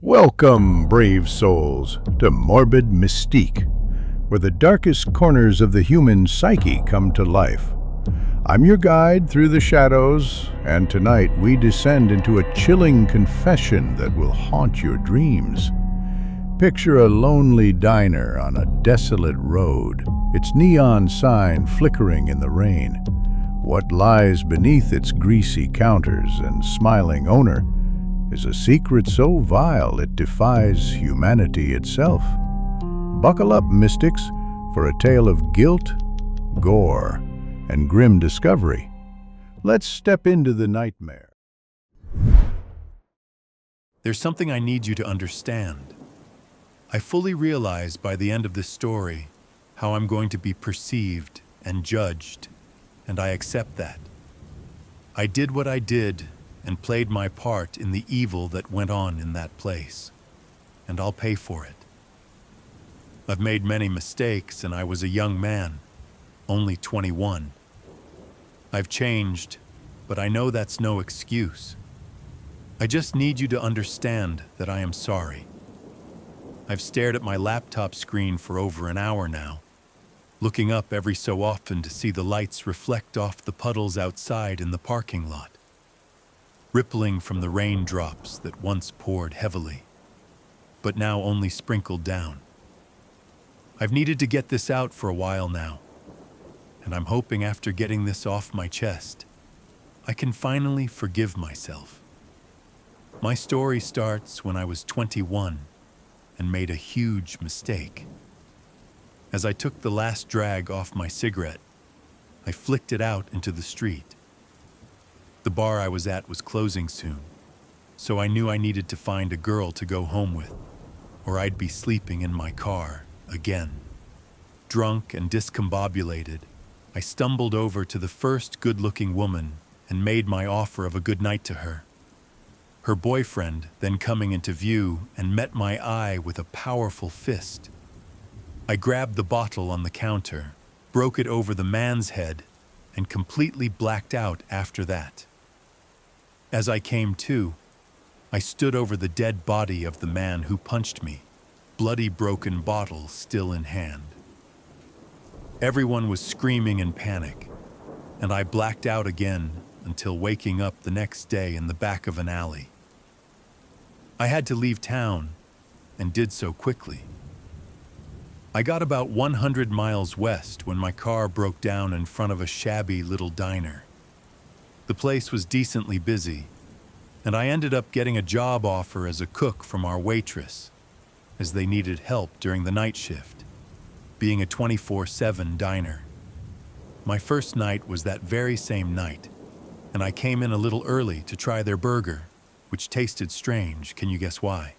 Welcome, brave souls, to Morbid Mystique, where the darkest corners of the human psyche come to life. I'm your guide through the shadows, and tonight we descend into a chilling confession that will haunt your dreams. Picture a lonely diner on a desolate road, its neon sign flickering in the rain. What lies beneath its greasy counters and smiling owner is a secret so vile it defies humanity itself. Buckle up, mystics, for a tale of guilt, gore, and grim discovery. Let's step into the nightmare. There's something I need you to understand. I fully realize by the end of this story how I'm going to be perceived and judged, and I accept that. I did what I did and played my part in the evil that went on in that place, and I'll pay for it. I've made many mistakes, and I was a young man, only 21. I've changed, but I know that's no excuse. I just need you to understand that I am sorry. I've stared at my laptop screen for over an hour now, looking up every so often to see the lights reflect off the puddles outside in the parking lot, rippling from the raindrops that once poured heavily, but now only sprinkled down. I've needed to get this out for a while now, and I'm hoping after getting this off my chest, I can finally forgive myself. My story starts when I was 21 and made a huge mistake. As I took the last drag off my cigarette, I flicked it out into the street. The bar I was at was closing soon, so I knew I needed to find a girl to go home with, or I'd be sleeping in my car again. Drunk and discombobulated, I stumbled over to the first good-looking woman and made my offer of a good night to her. Her boyfriend then coming into view and met my eye with a powerful fist. I grabbed the bottle on the counter, broke it over the man's head, and completely blacked out after that. As I came to, I stood over the dead body of the man who punched me, bloody broken bottle still in hand. Everyone was screaming in panic, and I blacked out again until waking up the next day in the back of an alley. I had to leave town, and did so quickly. I got about 100 miles west when my car broke down in front of a shabby little diner. The place was decently busy, and I ended up getting a job offer as a cook from our waitress, as they needed help during the night shift, being a 24/7 diner. My first night was that very same night, and I came in a little early to try their burger, which tasted strange, can you guess why?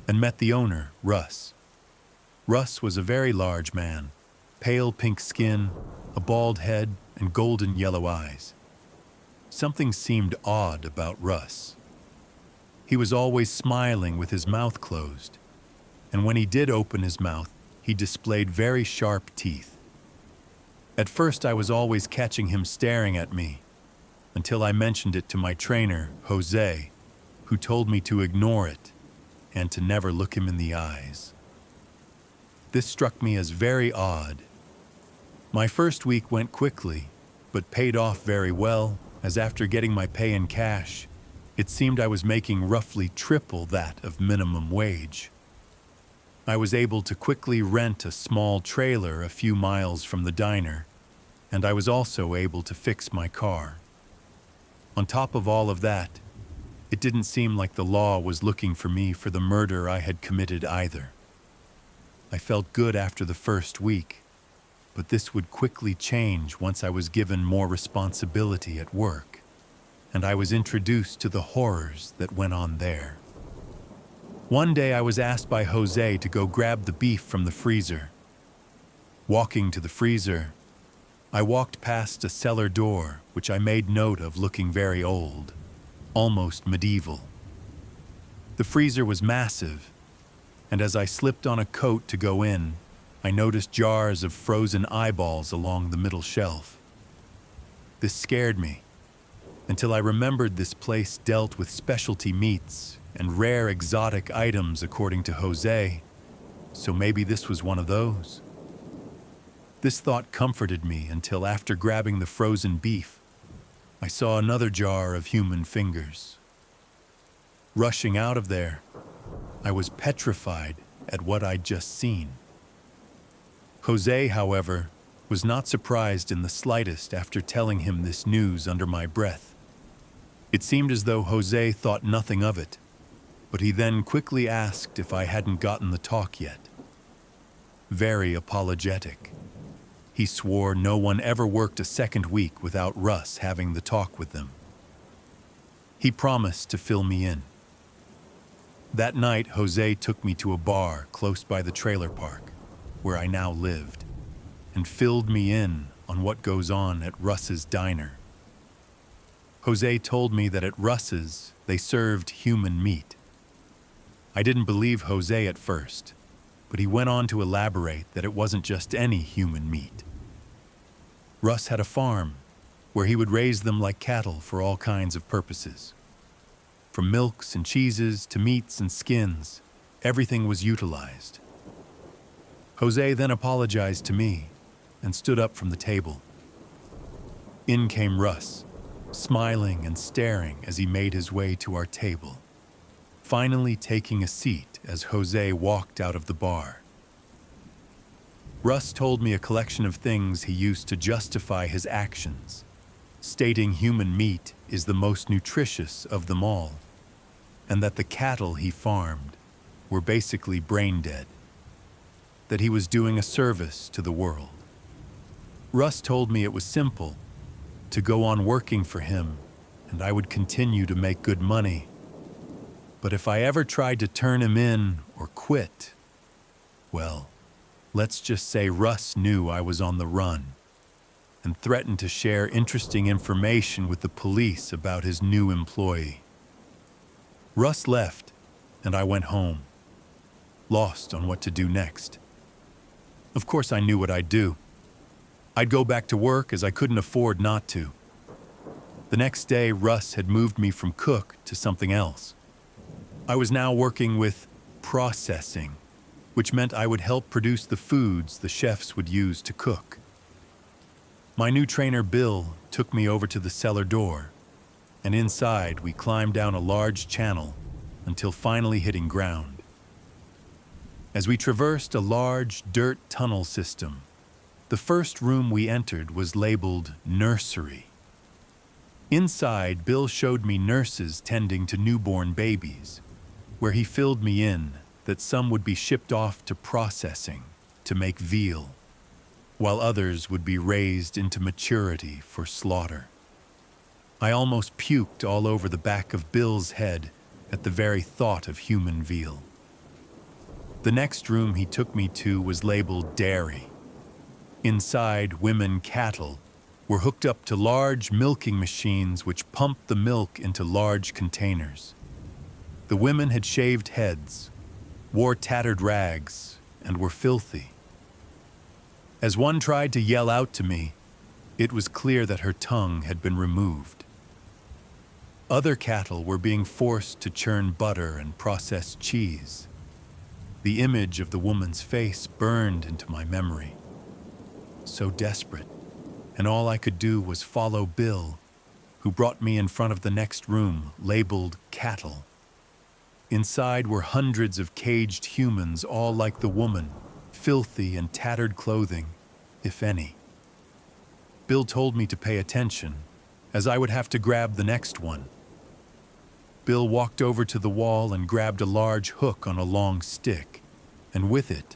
And met the owner, Russ. Russ was a very large man, pale pink skin, a bald head, and golden yellow eyes. Something seemed odd about Russ. He was always smiling with his mouth closed, and when he did open his mouth, he displayed very sharp teeth. At first, I was always catching him staring at me, until I mentioned it to my trainer, Jose, who told me to ignore it and to never look him in the eyes. This struck me as very odd. My first week went quickly, but paid off very well, as after getting my pay in cash, it seemed I was making roughly triple that of minimum wage. I was able to quickly rent a small trailer a few miles from the diner, and I was also able to fix my car. On top of all of that, it didn't seem like the law was looking for me for the murder I had committed either. I felt good after the first week, but this would quickly change once I was given more responsibility at work, and I was introduced to the horrors that went on there. One day I was asked by Jose to go grab the beef from the freezer. Walking to the freezer, I walked past a cellar door, which I made note of looking very old, almost medieval. The freezer was massive, and as I slipped on a coat to go in, I noticed jars of frozen eyeballs along the middle shelf. This scared me, until I remembered this place dealt with specialty meats and rare exotic items according to Jose, so maybe this was one of those. This thought comforted me until after grabbing the frozen beef, I saw another jar of human fingers. Rushing out of there, I was petrified at what I'd just seen. Jose, however, was not surprised in the slightest after telling him this news under my breath. It seemed as though Jose thought nothing of it, but he then quickly asked if I hadn't gotten the talk yet. Very apologetic. He swore no one ever worked a second week without Russ having the talk with them. He promised to fill me in. That night, Jose took me to a bar close by the trailer park, where I now lived, and filled me in on what goes on at Russ's diner. Jose told me that at Russ's, they served human meat. I didn't believe Jose at first, but he went on to elaborate that it wasn't just any human meat. Russ had a farm where he would raise them like cattle for all kinds of purposes. From milks and cheeses to meats and skins, everything was utilized. Jose then apologized to me and stood up from the table. In came Russ, smiling and staring as he made his way to our table, finally taking a seat as Jose walked out of the bar. Russ told me a collection of things he used to justify his actions, stating human meat is the most nutritious of them all, and that the cattle he farmed were basically brain dead, that he was doing a service to the world. Russ told me it was simple, to go on working for him, and I would continue to make good money. But if I ever tried to turn him in or quit, well, let's just say Russ knew I was on the run and threatened to share interesting information with the police about his new employee. Russ left, and I went home, lost on what to do next. Of course, I knew what I'd do. I'd go back to work as I couldn't afford not to. The next day, Russ had moved me from cook to something else. I was now working with processing, which meant I would help produce the foods the chefs would use to cook. My new trainer, Bill, took me over to the cellar door, and inside we climbed down a large channel until finally hitting ground. As we traversed a large dirt tunnel system, the first room we entered was labeled nursery. Inside, Bill showed me nurses tending to newborn babies, where he filled me in that some would be shipped off to processing to make veal, while others would be raised into maturity for slaughter. I almost puked all over the back of Bill's head at the very thought of human veal. The next room he took me to was labeled dairy. Inside, women cattle were hooked up to large milking machines which pumped the milk into large containers. The women had shaved heads, wore tattered rags, and were filthy. As one tried to yell out to me, it was clear that her tongue had been removed. Other cattle were being forced to churn butter and process cheese. The image of the woman's face burned into my memory. So desperate, and all I could do was follow Bill, who brought me in front of the next room labeled cattle. Inside were hundreds of caged humans, all like the woman, filthy and tattered clothing, if any. Bill told me to pay attention, as I would have to grab the next one. Bill walked over to the wall and grabbed a large hook on a long stick, and with it,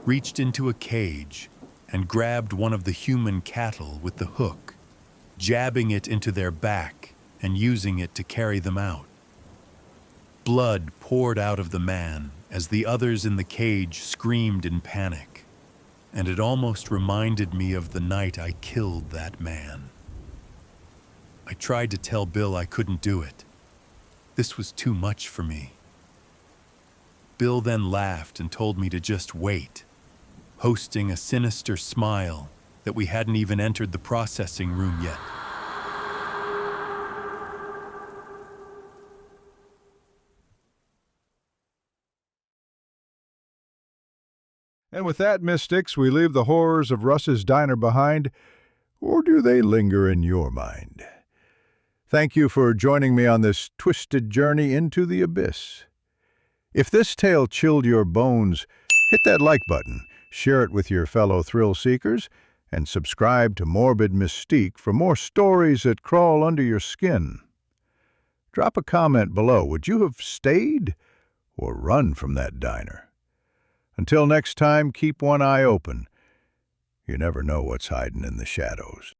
reached into a cage and grabbed one of the human cattle with the hook, jabbing it into their back and using it to carry them out. Blood poured out of the man as the others in the cage screamed in panic, and it almost reminded me of the night I killed that man. I tried to tell Bill I couldn't do it. This was too much for me. Bill then laughed and told me to just wait, hosting a sinister smile that we hadn't even entered the processing room yet. And with that, mystics, we leave the horrors of Russ's Diner behind, or do they linger in your mind? Thank you for joining me on this twisted journey into the abyss. If this tale chilled your bones, hit that like button, share it with your fellow thrill seekers, and subscribe to Morbid Mystique for more stories that crawl under your skin. Drop a comment below. Would you have stayed or run from that diner? Until next time, keep one eye open. You never know what's hiding in the shadows.